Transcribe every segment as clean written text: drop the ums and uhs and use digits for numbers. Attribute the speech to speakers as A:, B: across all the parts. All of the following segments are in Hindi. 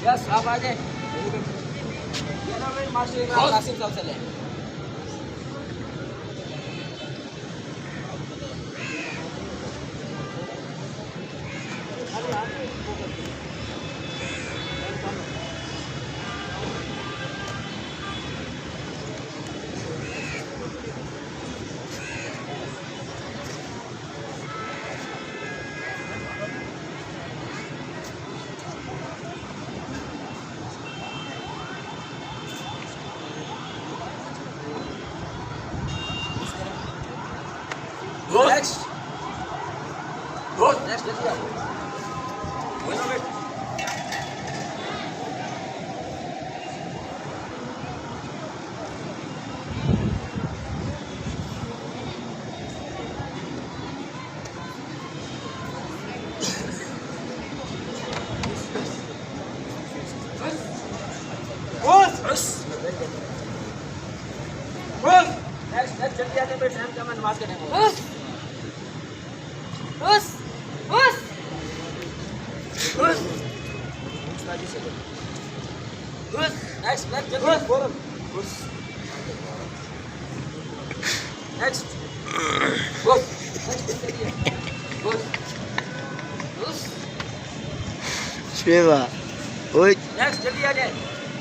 A: यस आप आ जाए मास्टर कासिम साहब से ले Next. Good. Next. Let's go. Win of it. Next. Next. जल्दी आते हैं शाम का नमाज के टाइम बस बस बस बस नेक्स्ट नेक्स्ट जल्दी बोलो बस नेक्स्ट बस बस बस
B: शिवा ओए
A: नेक्स्ट जल्दी आ जाए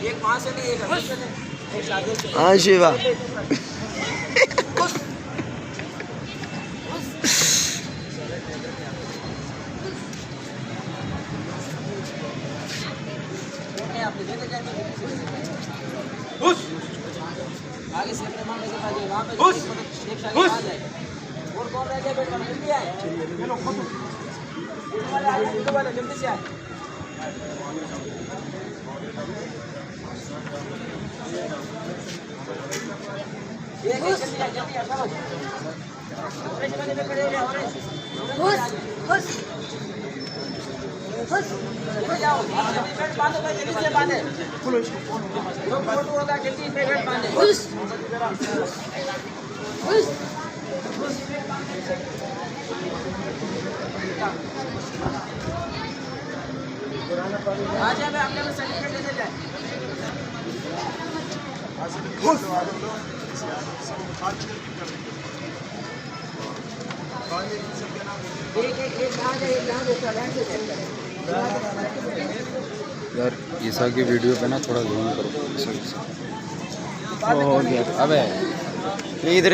A: एक वहां से नहीं एक अंदर से नहीं एक आगे से
B: हाँ शिवा
A: बस आपने देखे जाए आगे से अपने मामले से आगे वहां पे एक साइड आ जाए और कौन रह गया बेटा जल्दी आए चलो वाले आ जाए वाले जल्दी से आए ये जल्दी आ चलो ऑरेंज वाले पे खड़े हो जाओ ऑरेंज बस बस जाओ बेल्ट बांधो भाई जल्दी से बांधे खोलो इसको जो फोटो होगा जल्दी पे बेल्ट बांधे बस बस आ जाए अपने में सर्टिफिकेट लेके जाए
C: यार ईसा की वीडियो पे ना थोड़ा जूम करो।
B: हो गया
C: अबे
B: इधर